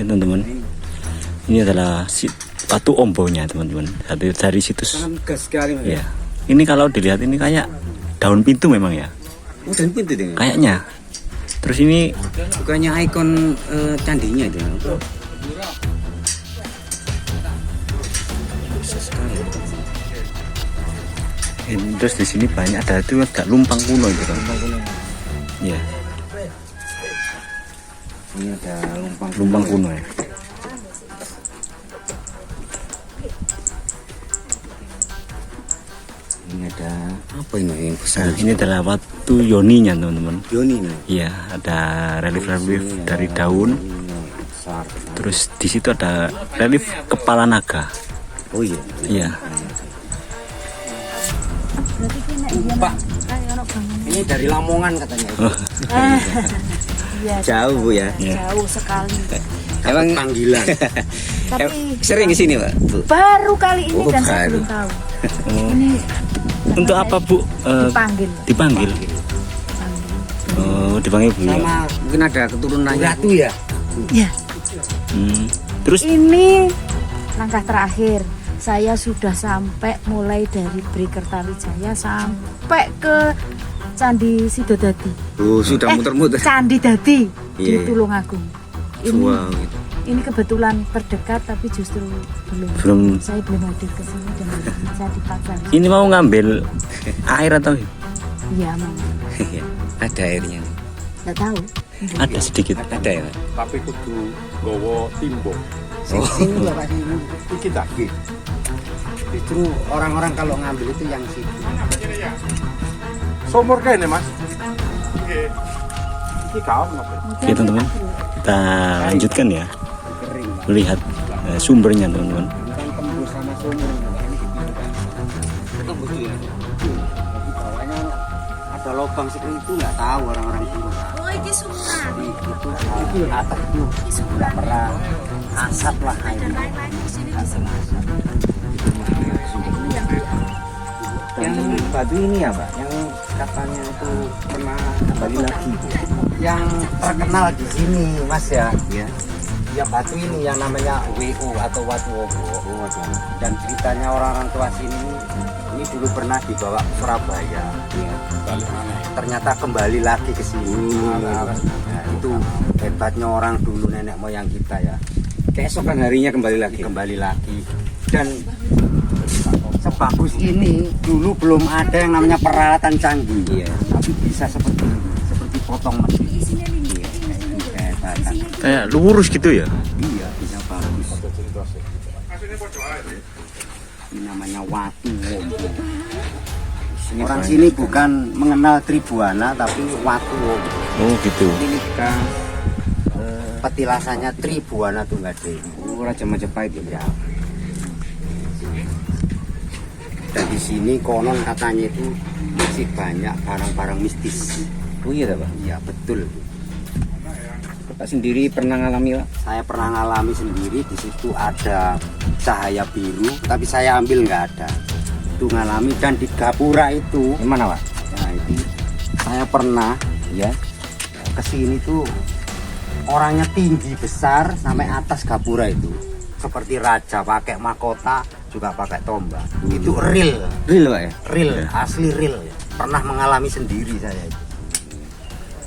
Ya teman-teman, ini adalah batu ombonya teman-teman, dari situs. Ya, ini kalau dilihat ini kayak daun pintu memang ya. Oh, daun pintu deh. Kayaknya. Terus ini bukannya ikon candinya itu. Terus di sini banyak ada itu agak lumpang kuno itu kan. Ya. Ini ada lumpang kuno ya. Ini ada apa ini yang besar? Nah, ini adalah batu yoninya teman-teman. Yoni nih. Iya, ada relief dari daun. Besar. Terus di situ ada relief kepala naga. Oh iya. Iya. Pak, ini dari Lamongan katanya. Iya, jauh Bu ya. jauh sekali. Emang panggilan. Tapi sering ke sini Pak? Bu? baru kali ini dan saya baru. belum tahu. Ini Untuk apa Bu? dipanggil. Dipanggil. Oh, dipanggil Bu ya. Sama mungkin ada keturunannya. Ratu ya. Ya, Terus ini langkah terakhir. Saya sudah sampai mulai dari Brikertawijaya sampai ke Candi Sidodadi. Oh, sudah muter-muter. Candi Dadi di Iya. Tulungagung. Ini, Wow, gitu. ini kebetulan terdekat tapi justru belum. Saya belum hadir ke sini dan saya dipaksa. ini mau ngambil air atau Iya, mau. Ada airnya. Nggak tahu. ada sedikit? Ada ya Pak? Tapi kudu gowo timbuk. Sini loh Pak. Iki daki. Justru orang-orang kalau ngambil itu yang situ. Sumur kene, Mas. Iki kaon apa? Oke teman-teman, kita lanjutkan ya, Kering Pak. melihat sumbernya teman-teman. Bukan tembus sama sumur. Tembus ya. Jadi bawahnya ada lubang seperti itu nggak tahu orang-orang itu. Oh, ini sumur. Itu atap itu nggak pernah asap lah ini. Yang batu ini ya Pak, yang katanya itu pernah kembali lagi. Yang terkenal di sini Mas ya. Ya. Ya batu ini yang namanya WU atau Watu Wobo. Dan ceritanya orang-orang tua sini ini dulu pernah dibawa ke Surabaya. Ya. Balik mana? Ternyata kembali lagi ke sini. Nah, itu hebatnya orang dulu nenek moyang kita ya. Keesokan harinya kembali lagi. Dan sebagus ini dulu belum ada yang namanya peralatan canggih. Iya. Tapi bisa seperti potong mesin. Iya. Kehebatan. Kayak lurus gitu ya. Iya, bisa bagus. Ini namanya Watu Wobo. Orang sini bukan mengenal Tribuana tapi Watu Wobo. Oh gitu. Ini kan petilasannya Tribuana Tunggadewi. Raja Majapahit ya. Dan di sini konon katanya itu masih banyak barang-barang mistis. Oh iya Pak. Iya betul. Bapak sendiri pernah ngalami Pak? Saya pernah ngalami sendiri. Di situ ada cahaya biru, tapi saya ambil nggak ada. Itu ngalami. Dan di gapura itu, Gimana Pak? nah itu saya pernah ya kesini tuh orangnya tinggi besar sampai atas gapura itu. Seperti raja pakai mahkota juga pakai tombak. Itu real Real Pak ya? real asli real. Pernah mengalami sendiri saya itu.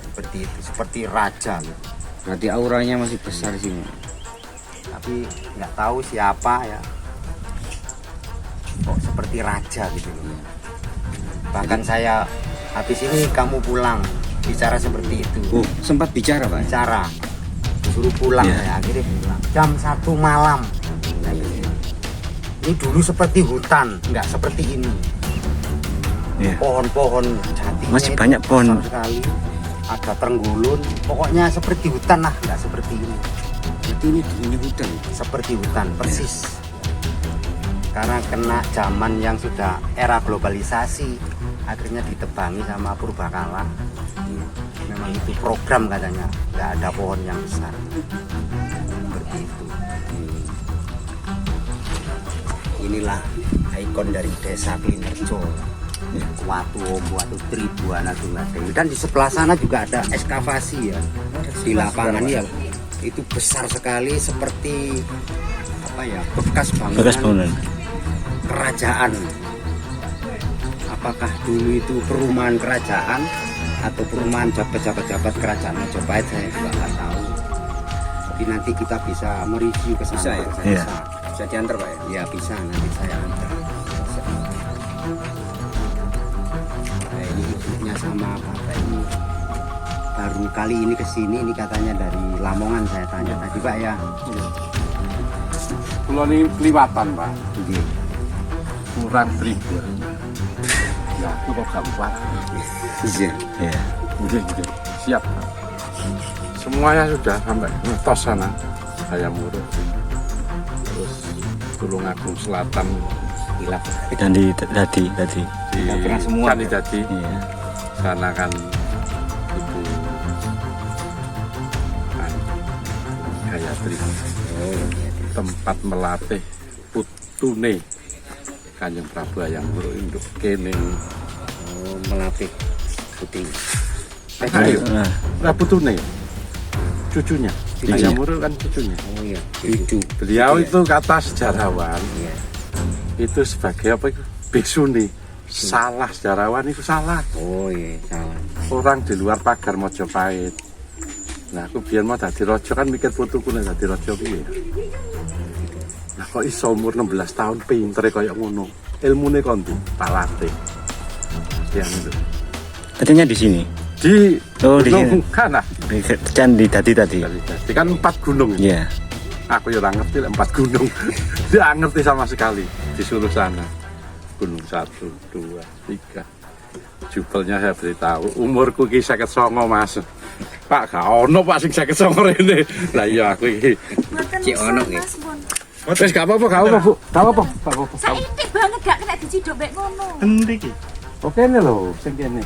Seperti itu, seperti raja. Berarti auranya masih besar sini. Tapi nggak tahu siapa ya. Kok seperti raja gitu. Bahkan saya habis ini kamu pulang bicara seperti itu. Oh, sempat bicara Pak? Bicara disuruh pulang Iya. saya akhirnya pulang jam 1 malam. Ini dulu seperti hutan, nggak seperti ini. Iya. Pohon-pohon jati Masih banyak pohon. sekali. Ada tenggulun, pokoknya seperti hutan lah, nggak seperti ini. Jadi ini hutan. Seperti hutan persis. Karena kena zaman yang sudah era globalisasi, akhirnya ditebangi sama purbakala. Memang itu program katanya, nggak ada pohon yang besar. Seperti itu. Inilah ikon dari desa Klinerjo. Watu Wobo atau Tribuana Tunggadewi. Dan di sebelah sana juga ada ekskavasi ya. Di lapangan ya. itu besar sekali seperti apa ya, bekas Bekas bangunan bangunan. kerajaan. Apakah dulu itu perumahan kerajaan atau perumahan jabat-jabat kerajaan Majapahit, saya juga nggak tahu. Tapi nanti kita bisa mereview ke sana. Bisa ya? Pak? Iya. Bisa diantar Pak ya? Ya bisa, nanti saya antar. Nah, ini hidupnya sama Bapak ini. Baru kali ini kesini, ini katanya dari Lamongan saya tanya tadi Pak ya. Pulau ini kelihatan Pak, Iya. kurang 1000. Ya, aku kok gak kuat. Iya. Iya. Udah, siap Pak. Semuanya sudah sampai ngetos sana. Saya Muruk. Terus Tulungagung Selatan, Hilap. Dan di tadi. di Kita pernah semua, Candi Dadi. Iya. Sana kan Ibu Gayatri, tempat melatih putune Kanjeng Prabu Hayam Wuruk induk kene. Oh, melatih putih. Ayo, Nah, Prabu Tune, cucunya. Hayam Wuruk kan cucunya. Oh iya, cucu. Beliau itu kata sejarawan, Iya. itu sebagai apa itu? Biksuni. Salah sejarawan itu salah. Oh iya, salah. Orang di luar pagar Mojopahit. Nah, aku biar mau dadi raja kan mikir putuku nek dadi raja piye. Nah, kok iso umur 16 tahun pintere kaya ngono. Ilmune kondi, palate. Yang itu. katanya di sini. Di Oh, di Gunung sini. Kana. Di Candi tadi. Jadi kan 4 gunung. Iya. Aku ya ora ngerti lek 4 gunung. Dia ngerti sama sekali. Disuruh sana. Gunung 1, 2, 3. Jubelnya saya beritahu, umurku ki 59 Mas. Pak gak ono Pak sing 59 rene. Lah iya aku iki. Cik ono nggih. Wes gak apa-apa, gak apa-apa, Bu. Gak apa-apa, gak apa-apa. Saintik banget gak kena diciduk mek ngono. Endi iki? Oke ne lho, sing kene.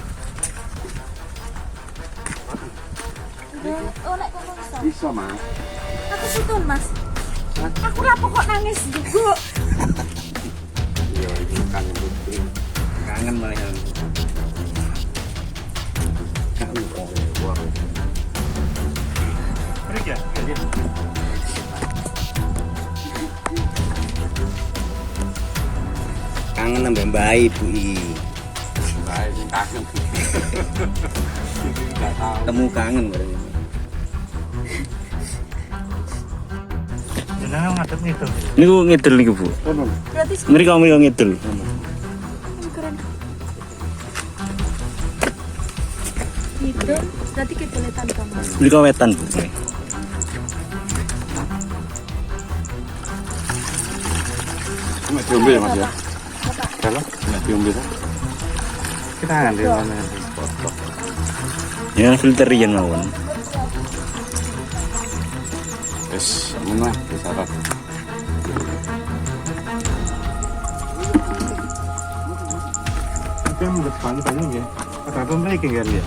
Oh nek kono iso. Iso, Mas. Aku situn, Mas. Aku ra kok nangis juga. Iya, ini kangen putri. Kangen malah. Kangen kok. Kangen nambah Mbak Ibu iki. Bae sing kangen. Gak tahu. Temu kangen bareng. Niku ngidul niku, Bu. Kono. Berarti Mriko ngidul. keren. Itu berarti kedoletan kamu. Mriko wetan, Bu. Nek diombe ya, Mas ya. Kalau nek diombe ta. Kita nganti mana foto. Ya filter yen mawon. Wes, mana disarat. Kan depan ya. Apa mereka kan ya?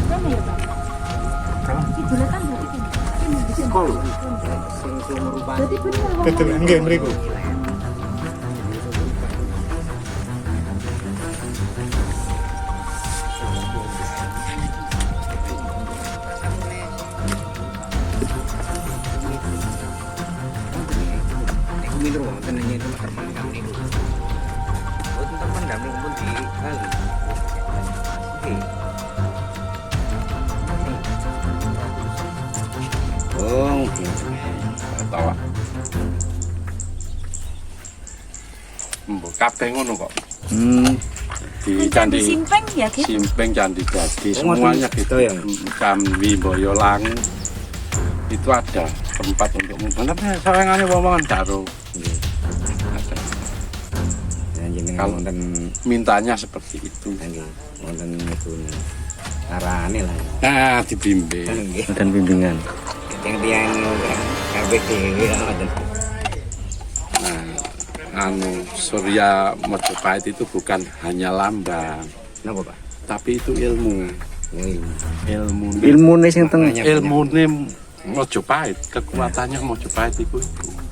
Keren ya, Pak? Kedoletan berarti kan. Ini bisa. Sing sumur Berarti bener wong. Betul enggak mereka? Iku minur wonten nanya itu teman kami niku. Boten teman kami pun di kali. Oke. Oh, oke. Tawa. Mbok kabeh ngono kok. Di Candi candi Simpeng ya, Ki? Simpeng, Candi Dadi, Oh, semuanya gitu gitu ya? Kami Boyolang itu ada tempat untuk membangun. Tapi sayangnya omongan karo. Ada. Ya jenengan Kalau- wonten Mintanya seperti itu. nggih, wonten niku arane lah. Nah, dibimbing. Nggih. Dan bimbingan. Tiang-tiang kabeh dhewe wonten. Nah, Surya Mojopahit itu bukan hanya lambang, Napa, Pak? tapi itu ilmu. Wih, Ilmune sing teng makanya Ilmunya Mojopahit, kekuatannya Mojopahit itu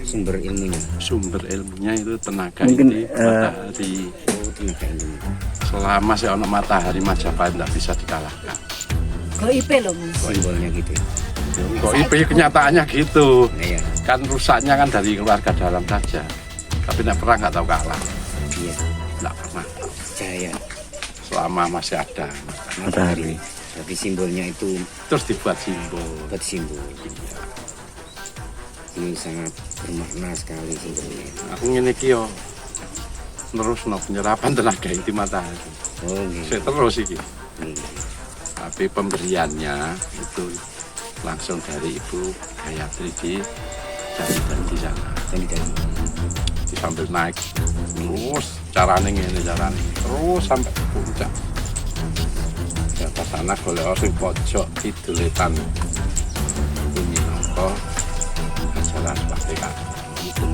sumber ilmunya. sumber ilmunya itu tenaga Mungkin, inti matahari. Oh, tenaga ilmu. Selama saya ono matahari Majapahit tidak bisa dikalahkan. Goib loh Mas. Simbolnya gitu. Kok IP kenyataannya gitu. Iya. Kan rusaknya kan dari keluarga dalam saja. Tapi tidak pernah nggak tahu kalah. Iya. Tidak pernah. Jaya. Selama masih ada. Matahari. Tapi simbolnya itu Terus dibuat simbol. buat simbol. Ini sangat bermakna sekali simbolnya. Aku ngene iki yo terus penyerapan tenaga inti matahari. Oh, gitu. Saya terus iki. Gitu. Tapi pemberiannya itu langsung dari Ibu Gayatri di di sana. Dan Di sambil naik terus carane ngene carane terus sampai puncak. Di atas sana golek sing pojok kiduletan ini apa ajaran seperti itu.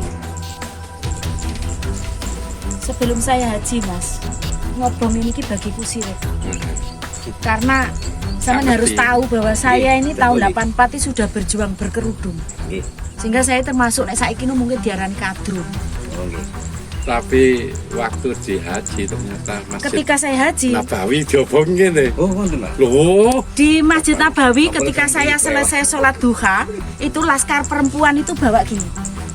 Sebelum saya haji Mas, ngobong ini ki bagiku sirik. Karena sama Nggak harus ngerti. tahu bahwa saya ini betul. tahun 84 itu sudah berjuang berkerudung. Nggih. Sehingga saya termasuk nek saiki nu mungkin diaran kadrun. Oh, nggih. Tapi waktu di haji ternyata Masjid Ketika saya haji Nabawi diobong ngene. Oh, ngoten, Mbak. Loh, di Masjid Nabawi, ketika saya selesai sholat duha, itu laskar perempuan itu bawa gini,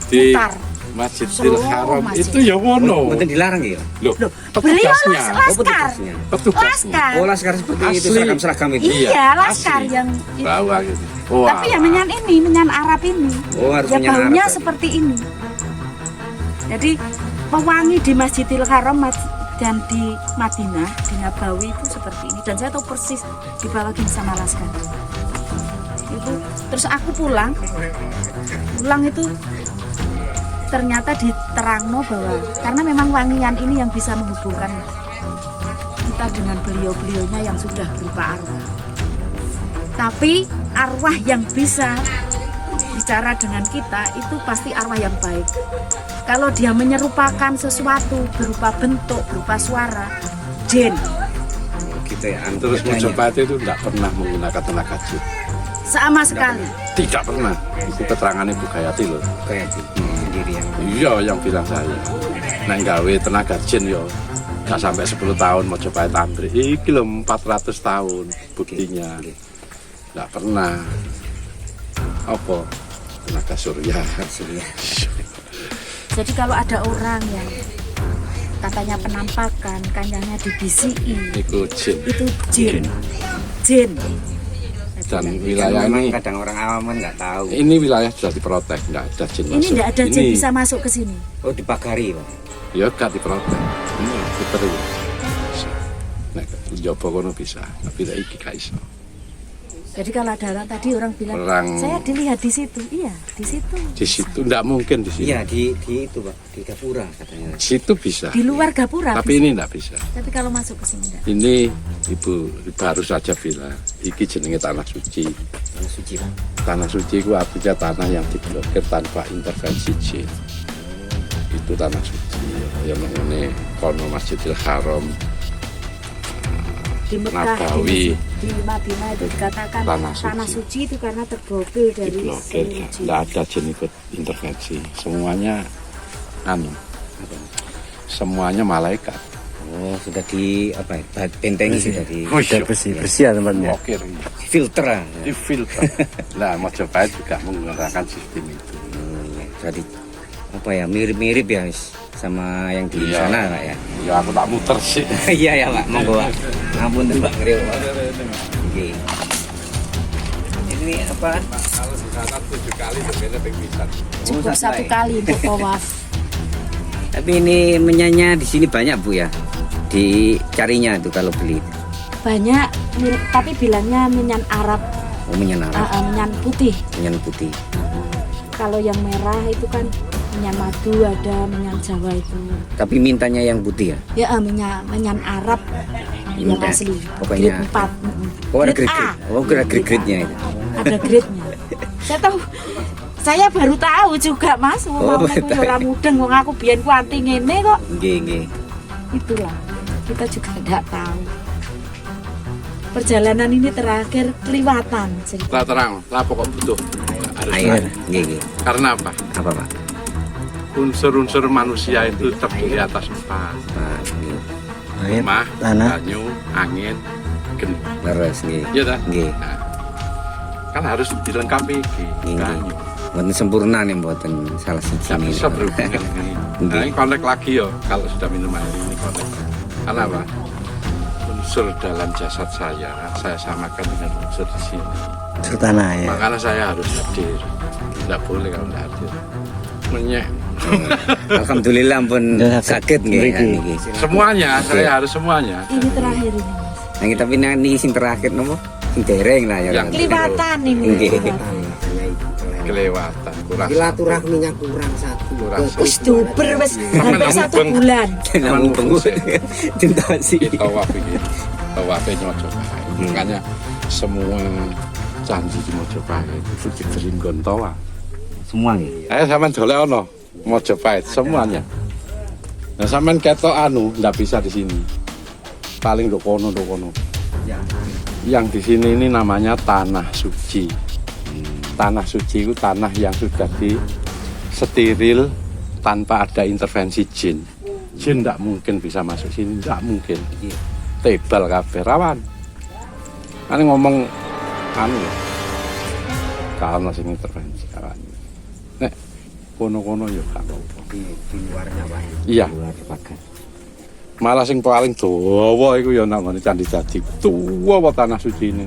di putar. Masjidil Seluruh Haram masjid. itu ya ngono. Mboten dilarang ya? Loh, Beliau petugasnya. laskar, Petugasnya. laskar. Oh, laskar seperti itu, Asli. seragam-seragam itu. Iya, laskar asli. yang Bawa gitu. Wah. tapi ya menyan ini, menyan Arab ini. Oh, harus Ya menyan baunya Arab, seperti ini. Jadi pewangi di Masjidil Haram dan di Madinah, di Nabawi itu seperti ini. Dan saya tahu persis di bawah gini sama laskar. Itu terus aku pulang itu ternyata diterangno bahwa karena memang wangian ini yang bisa menghubungkan kita dengan beliau-beliaunya yang sudah berupa arwah. Tapi arwah yang bisa bicara dengan kita itu pasti arwah yang baik. Kalau dia menyerupakan sesuatu berupa bentuk, berupa suara, jin. Oh, gitu ya. Terus Majapahit itu tidak pernah menggunakan tenaga jin. Sama sekali. Tidak pernah. Itu keterangan Ibu Gayatri loh. Kayak gitu. Sendiri yang Iya, yang bilang saya. Nah, gawe tenaga jin yo. Gak sampai 10 tahun Majapahit ambruk. Iki lho 400 tahun buktinya. Tidak pernah. Apa? Tenaga surya. surya. Jadi kalau ada orang yang katanya penampakan, kanyanya dibisiki, Itu jin. itu jin. Jin. Dan Kan wilayah memang ini, kadang orang awam kan nggak tahu. ini wilayah sudah diprotek, nggak ada jin Ini masuk. tidak ada jin Ini, bisa masuk ke sini. Oh, dipagari, Pak. ya gak diprotek. Ini diterus. Nek njaba kono bisa, tapi lek iki gak iso. Jadi kalau ada orang tadi orang bilang, Orang- saya dilihat di situ. Iya, di situ. Di situ ndak mungkin di sini. Iya, di itu, Pak. Di Gapura katanya. Di situ bisa. Di luar Gapura. Tapi bisa. ini ndak bisa. Tapi kalau masuk ke sini enggak. Ini Ibu baru saja bilang, iki jenenge tanah suci. Yang suci, Pak. Tanah suci itu artinya tanah yang diblokir tanpa intervensi jin. Itu tanah suci. Yang mengenai kono Masjidil Haram, Di Mekah, Nabawi. di Madinah itu dikatakan Tanah tanah suci. suci itu karena terblokir dari diblokir, seluruh jin. nggak ada jin ikut intervensi. Semuanya anu, semuanya malaikat. Oh, sudah di apa ya? Bentengi sudah di Udah bersih ya tempatnya. Blokir, filter. Ah. di filter. Nah, Majapahit juga menggunakan sistem itu. Jadi apa ya? Mirip-mirip ya Mas, sama yang di Iya. sana, Pak ya. Ya aku tak muter sih. Iya ya, Pak. Monggo, Pak. Ampun, Pak. Ngeriuk, Pak. Oke. Ini apa? Kalau di sana 7 kali berbeda bisa. Cukup Oh, satu santai. kali untuk tawaf. Tapi ini menyanya di sini banyak, Bu ya. Dicarinya itu kalau beli. Banyak, tapi bilangnya minyan Arab, Oh, menyan Arab, minyan putih. menyan putih. Kalau yang merah itu kan minyan madu, ada minyan Jawa itu. Tapi mintanya yang putih ya. Ya, minyan Arab yang Minta. asli. Pokoknya- Grade 4. Oh, ada Grade grade. A. Oh, grade-grade-nya itu. Ada grade-nya. Saya tahu. Saya baru tahu juga, Mas. Oh, Aku betul. ora mudeng wong aku biyen ku anti ngene kok. Nggih, nggih. Itulah. Kita juga enggak tahu. Perjalanan ini terakhir keliwatan. Tak terang, lah pokok butuh. Harus Air. ada. Nggih, nggih. Karena apa? Apa, Pak? Unsur-unsur manusia itu terdiri atas 4. Pak, nggih. Rumah, tanah. banyu, angin, geni. Leres nggih. Iya ta? Nggih. Nah, kan harus dilengkapi iki. Nggih. Banyu. Mboten sempurna nih mboten salah siji Tidak bisa berhubungan dengan ini. Nah, ini konek lagi ya kalau sudah minum air ini konek. Karena apa? Unsur dalam jasad saya samakan dengan unsur di sini. Unsur tanah ya. Makanya saya harus hadir. Tidak boleh kalau tidak hadir. Menyek. Alhamdulillah pun Ya, sakit nggih mriki. niki. Semuanya, saya harus semuanya. Ini terakhir ini Mas. Nah, tapi niki sing terakhir nopo? Sing dereng lah ya. Yang Kelibatan ini. Nggih. Kelewatan, kurang. Silaturahminya kurang satu. Kurang Wis duper wis hampir 1 bulan. Namun pengus. Cinta sih. Kita wafi gitu. Wafi Mojopahit. Makanya semua janji di Mojopahit itu diterima tawa. Semua nggih. Ayo sampean dolek ono Mojopahit semuanya. Nah sampean ketok ndak bisa di sini. Paling do kono. Yang di sini ini namanya tanah suci. Tanah suci itu tanah yang sudah steril tanpa ada intervensi jin. Jin tidak mungkin bisa masuk sini, tidak mungkin. Tebal kabeh rawan. Ane ngomong anu ya. Kalau sing intervensi rawan. Nek kono-kono ya gak apa-apa. Di luarnya Pak. Iya. Di luar pagar. Malah sing paling dawa iku ya nang ngene Candi Jati. Tuwa apa tanah suci ini.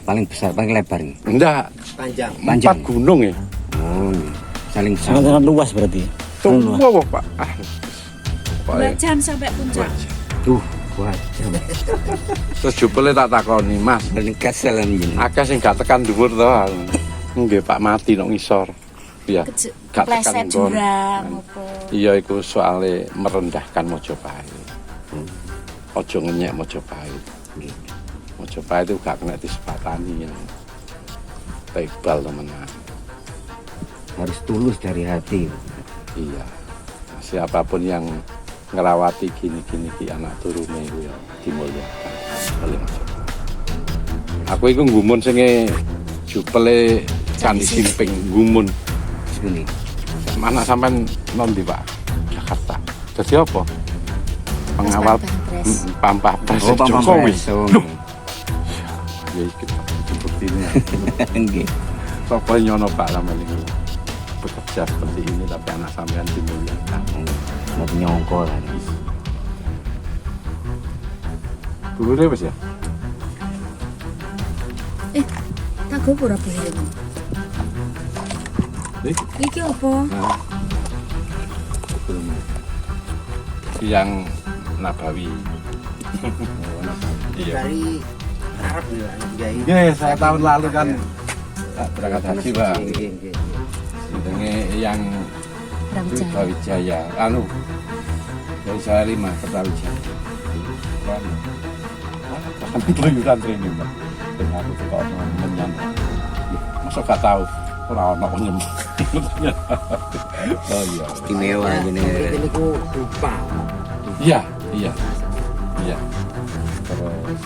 Paling besar, paling lebar nih. Enggak, Panjang. Panjang. 4 gunung ya. Oh, saling Sangat sama. sangat luas berarti. Tuwa apa, Pak? Ah. 2 jam sampai puncak. Tuh, kuat. Terus jupele tak takoni, Mas, Paling kesel ini. akeh sing gak tekan dhuwur to. Nggih, Pak mati nang ngisor. Iya. Gak tekan Kepleset nggon. jurang apa. Iya iku soalnya merendahkan Mojopahit. Ojo ngenyek Mojopahit. Mojopahit itu gak kena disepatani yang tebal temenan. Harus tulus dari hati. Iya. Siapapun yang ngerawati gini-gini ki anak turune iku ya dimulyakan oleh Mojopahit. Aku iku ngumun sing jupele Candi Simping ngumun. Sini. Mana sampean nondi Pak? Jakarta. Jadi apa? Pengawal Pampapres Oh, Jokowi. Jokowi. Ya iki buktinya. Nggih. Pokoknya nyono Pak sampean iki. Bekerja seperti ini tapi anak sampean dimuliakan. Mau nyongkol kan. Dulu wis ya? Tak go ora boleh. Iki apa? Nah. Yang Nabawi. Iya. Dari Arab ya. Iya, saya tahun lalu kan berangkat haji Pak. Ini yang Brawijaya, anu dari saya 5 ke Brawijaya. Kan keluyuran training Pak. Dengan aku tuh kok menyan. Masuk gak tahu. Orang-orang penyem. Oh iya. Istimewa gini. Ini ku dupa. Iya. Terus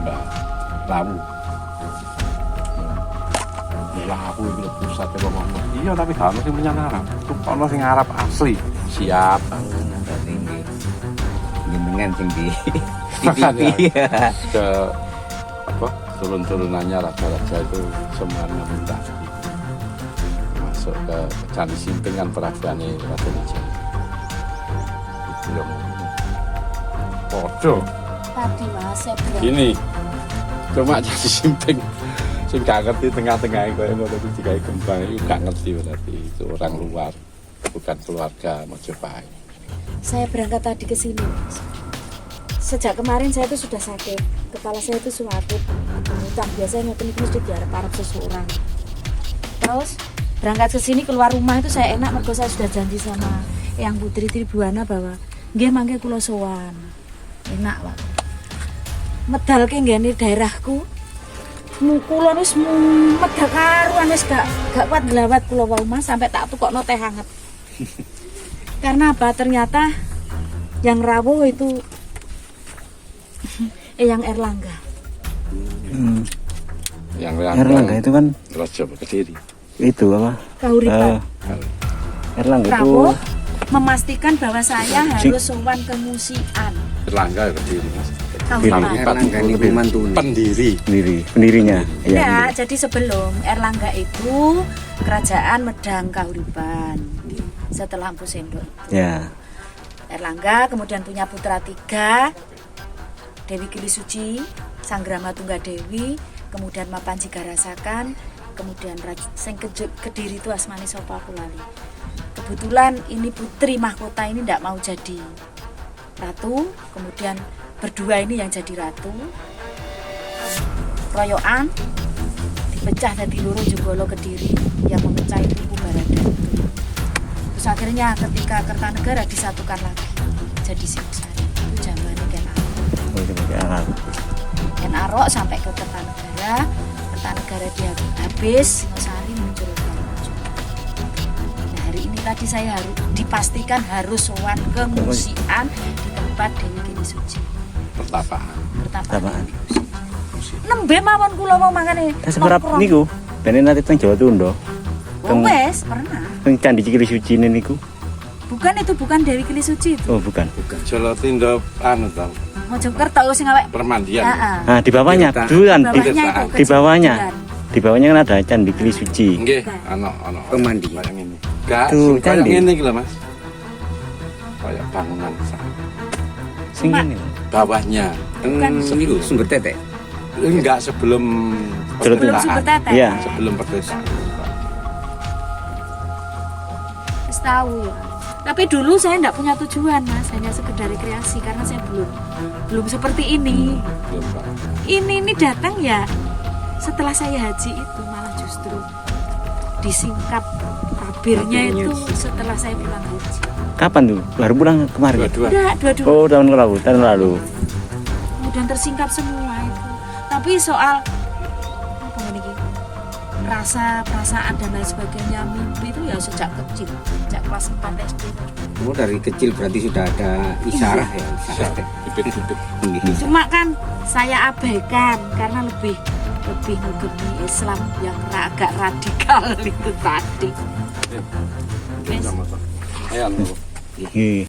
Mbak Lawu. Lawu itu pusat ya ngomong. Iya tapi gak ono sing menyan Arab. Ono sing Arab asli. Siap. Tinggi. Jenengan tinggi. Makanya Iya. ke apa turun-turunannya raja-raja itu semuanya minta masuk ke Candi Simping kan peraduannya Raja Wijaya itu yang podo Tadi Mas, saya bilang gini cuma Candi Simping sing gak ngerti tengah-tengah itu itu jika kembang itu gak ngerti berarti itu orang luar bukan keluarga Mojopahit. saya berangkat tadi ke sini. Mas. Sejak kemarin saya itu sudah sakit. Kepala saya itu sakit. Utang biasanya ini mesti diharap-harap seseorang. Terus berangkat ke sini keluar rumah itu saya enak mergo saya sudah janji sama Eyang Putri Tribuana bahwa nggih mangke kula sowan. Enak, Pak. Medal ke nggene daerahku. Kula wis medal karuan wis gak kuat nglawat kula wae Mas sampai tak tukokno teh hangat. Karena apa? Ternyata yang rawuh itu Eyang Erlangga. Yang Erlangga itu kan Raja Kediri itu apa? Kahuripan. Erlangga itu Prabowo. memastikan bahwa saya harus sowan ke Musian Erlangga ya Kediri mas. Kahuripan. Erlangga ini pemantune. Pendirinya. Ya, jadi sebelum Erlangga itu kerajaan Medang Kahuripan setelah Empu Sendok. Ya. Erlangga kemudian punya putra 3, Dewi Kili Suci, Sanggrama Tunggadewi, kemudian Mapanji Garasakan, kemudian sing Kediri itu asmane sapa aku lali. Kebetulan ini putri mahkota ini tidak mau jadi ratu, kemudian berdua ini yang jadi ratu. Royokan dipecah dari loro Jonggolo Kediri, yang memecah itu Empu Barada. Terus akhirnya ketika Kertanegara disatukan lagi jadi Singosari, itu zamannya Ken Arok sampai ke Kertanegara dia habis, Singosari muncul lagi. Nah, hari ini tadi saya harus dipastikan harus sowan ke Musian di tempat Dewi Kili Suci. Pertapaan. Pertapaan. Nembe mawon kula mau mangane. Seberapa niku? Ben nanti teng Jawa Tunda. Wes pernah. Teng Candi Kili Suci niku. Bukan Dewi Kili Suci itu. Oh, bukan. Jolotindo anu tau. Mojokerto sing awake. Permandian. Heeh. Nah, di bawahnya dulu kan Bawahnya itu di bawahnya. Kecil-kecilan. Di bawahnya kan ada Candi Kili Suci. Nggih, ono. Pemandian. Kayak ngene. Gak, Tuh, kayak candi. ngene iki lho Mas. Kayak bangunan sana. Sing ngene. Bawahnya. Bukan. Itu sumber tetek. Enggak sebelum Sebelum Belum perdesaan. sumber tetek. Iya. Sebelum perdesaan. Wis tahu ya. Tapi dulu saya enggak punya tujuan, Mas, hanya sekedar rekreasi karena saya belum seperti ini. Belum, Pak. Ini datang ya setelah saya haji itu, malah justru disingkat tabirnya itu setelah saya pulang haji. Kapan tuh? Baru pulang kemarin. Dua-dua. Udah dua-dua. Oh, tahun lalu. Kemudian tersingkap semua itu. Tapi soal apa ini? Perasaan dan lain sebagainya, mimpi itu ya sejak kecil, sejak kelas 4 SD. Oh, dari kecil berarti sudah ada isyarah ya. Isyarah. Bibit-bibit. Cuma kan saya abaikan karena lebih ngegemi Islam yang agak radikal itu tadi. Sama-sama. Ayo, Iya.